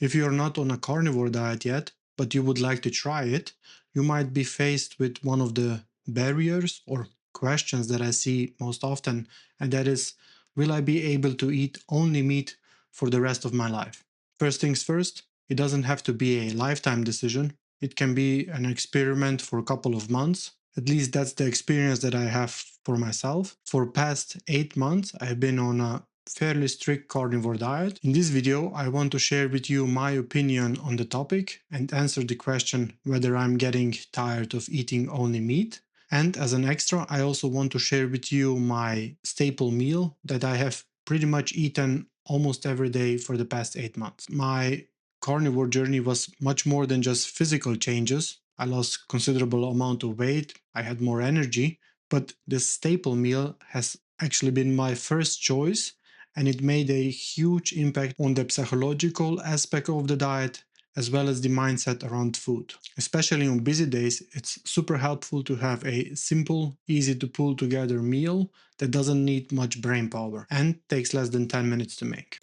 If you're not on a carnivore diet yet, but you would like to try it, you might be faced with one of the barriers or questions that I see most often, and that is, will I be able to eat only meat for the rest of my life? First things first, it doesn't have to be a lifetime decision. It can be an experiment for a couple of months. At least that's the experience that I have for myself. For past 8 months, I've been on a fairly strict carnivore diet. In this video, I want to share with you my opinion on the topic and answer the question whether I'm getting tired of eating only meat. And as an extra, I also want to share with you my staple meal that I have pretty much eaten almost every day for the past 8 months. My carnivore journey was much more than just physical changes. I lost considerable amount of weight, I had more energy, but this staple meal has actually been my first choice, and it made a huge impact on the psychological aspect of the diet as well as the mindset around food. Especially on busy days, it's super helpful to have a simple, easy to pull together meal that doesn't need much brain power and takes less than 10 minutes to make.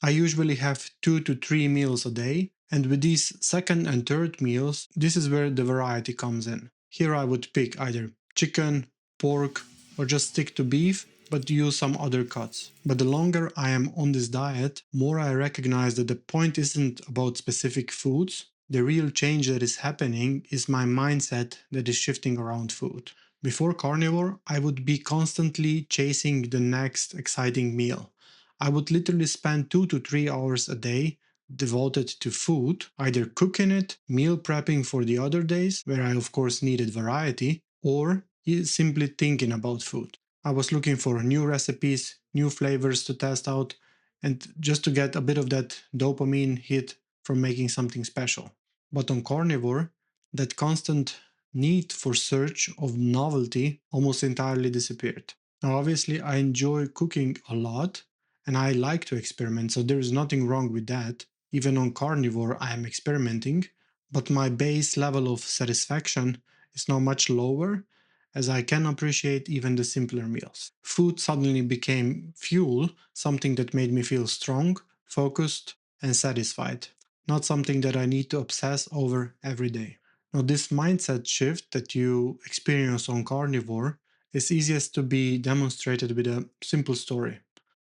I usually have 2 to 3 meals a day, and with these second and third meals, this is where the variety comes in. Here I would pick either chicken, pork, or just stick to beef, but use some other cuts. But the longer I am on this diet, more I recognize that the point isn't about specific foods. The real change that is happening is my mindset that is shifting around food. Before carnivore, I would be constantly chasing the next exciting meal. I would literally spend 2 to 3 hours a day devoted to food, either cooking it, meal prepping for the other days, where I of course needed variety, or simply thinking about food. I was looking for new recipes, new flavors to test out, and just to get a bit of that dopamine hit from making something special. But on carnivore, that constant need for search of novelty almost entirely disappeared. Now, obviously, I enjoy cooking a lot and I like to experiment, so there is nothing wrong with that. Even on carnivore, I am experimenting, but my base level of satisfaction is now much lower as I can appreciate even the simpler meals. Food suddenly became fuel, something that made me feel strong, focused, and satisfied, not something that I need to obsess over every day. Now, this mindset shift that you experience on carnivore is easiest to be demonstrated with a simple story.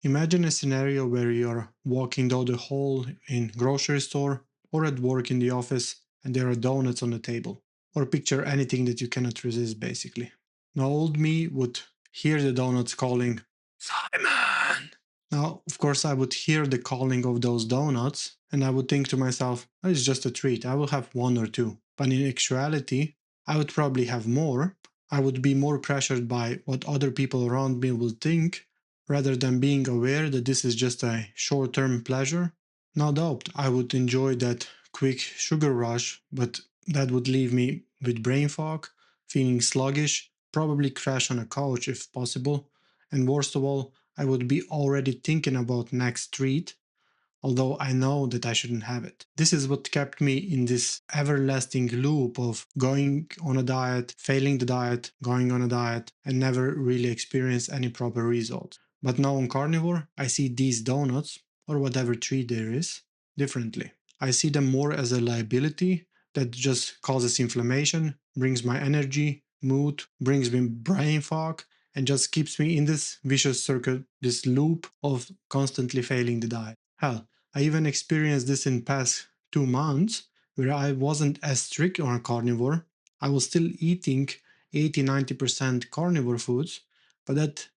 Imagine a scenario where you're walking down the hall in grocery store or at work in the office and there are donuts on the table. Or picture anything that you cannot resist basically. Now old me would hear the donuts calling, Simon! Now, of course, I would hear the calling of those donuts and I would think to myself, oh, it's just a treat, I will have one or two. But in actuality, I would probably have more. I would be more pressured by what other people around me will think rather than being aware that this is just a short term pleasure. No doubt I would enjoy that quick sugar rush, but that would leave me with brain fog, feeling sluggish, probably crash on a couch if possible, and worst of all, I would be already thinking about next treat, although I know that I shouldn't have it. This is what kept me in this everlasting loop of going on a diet, failing the diet, going on a diet, and never really experience any proper results. But now on carnivore, I see these donuts, or whatever treat there is, differently. I see them more as a liability that just causes inflammation, brings my energy, mood, brings me brain fog, and just keeps me in this vicious circle, this loop of constantly failing the diet. Hell, I even experienced this in past 2 months where I wasn't as strict on a carnivore. I was still eating 80-90% carnivore foods, but that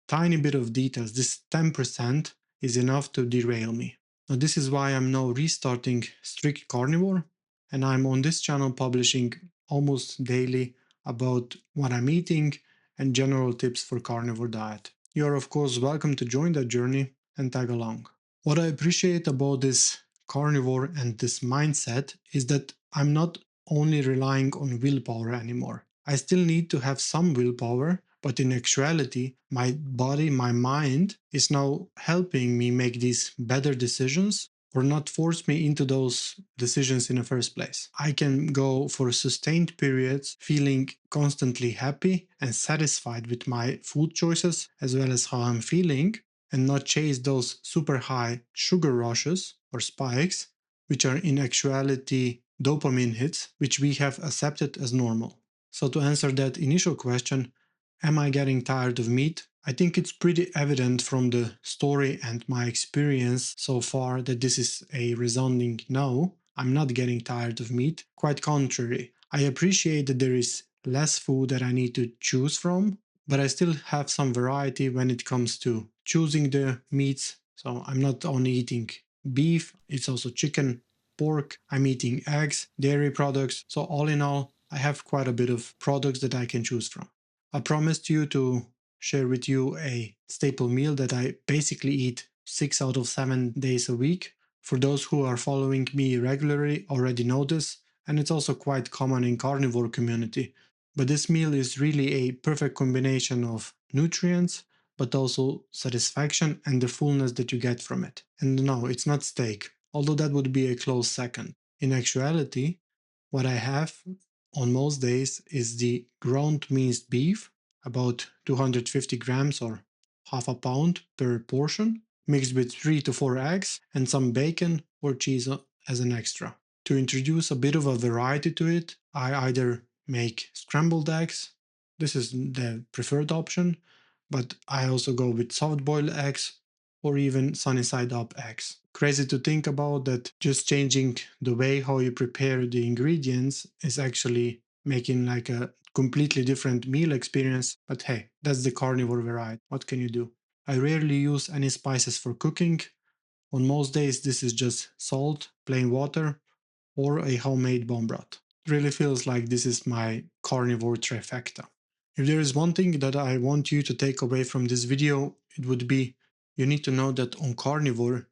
tiny bit of details, this 10%, is enough to derail me. Now, this is why I'm now restarting strict carnivore, and I'm on this channel publishing almost daily about what I'm eating and general tips for carnivore diet. You are, of course, welcome to join that journey and tag along. What I appreciate about this carnivore and this mindset is that I'm not only relying on willpower anymore. I still need to have some willpower, but in actuality, my body, my mind is now helping me make these better decisions or not force me into those decisions in the first place. I can go for sustained periods feeling constantly happy and satisfied with my food choices as well as how I'm feeling. and not chase those super high sugar rushes or spikes, which are in actuality dopamine hits, which we have accepted as normal. So, to answer that initial question, am I getting tired of meat? I think it's pretty evident from the story and my experience so far that this is a resounding no. I'm not getting tired of meat. Quite contrary, I appreciate that there is less food that I need to choose from, but I still have some variety when it comes to choosing the meats. So I'm not only eating beef, it's also chicken, pork, I'm eating eggs, dairy products. So all in all, I have quite a bit of products that I can choose from. I promised you to share with you a staple meal that I basically eat 6 out of 7 days a week. For those who are following me regularly already know this, and it's also quite common in carnivore community. But this meal is really a perfect combination of nutrients, but also satisfaction and the fullness that you get from it. And no, it's not steak, although that would be a close second. In actuality, what I have on most days is the ground minced beef, about 250 grams or half a pound per portion, mixed with 3 to 4 eggs and some bacon or cheese as an extra. To introduce a bit of a variety to it, I either make scrambled eggs, this is the preferred option, but I also go with soft boiled eggs or even sunny side up eggs. Crazy to think about that just changing the way how you prepare the ingredients is actually making like a completely different meal experience, but hey, that's the carnivore variety. What can you do? I rarely use any spices for cooking. On most days, this is just salt, plain water, or a homemade bone broth. It really feels like this is my carnivore trifecta. If there is one thing that I want you to take away from this video, it would be you need to know that on carnivore,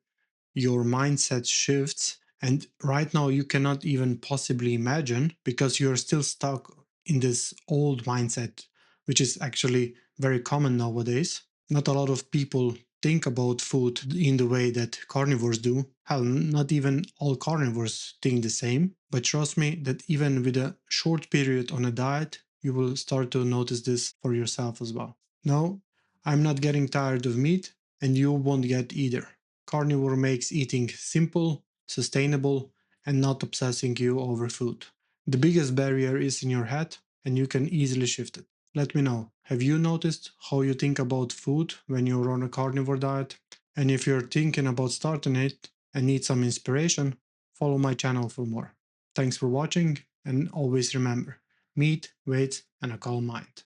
your mindset shifts, and right now you cannot even possibly imagine because you're still stuck in this old mindset, which is actually very common nowadays. Not a lot of people think about food in the way that carnivores do. Hell, not even all carnivores think the same. But trust me that even with a short period on a diet, you will start to notice this for yourself as well. No, I'm not getting tired of meat, and you won't get either. Carnivore makes eating simple, sustainable, and not obsessing you over food. The biggest barrier is in your head, and you can easily shift it. Let me know, have you noticed how you think about food when you're on a carnivore diet? And if you're thinking about starting it and need some inspiration, follow my channel for more. Thanks for watching, and always remember, meat, weight, and a calm mind.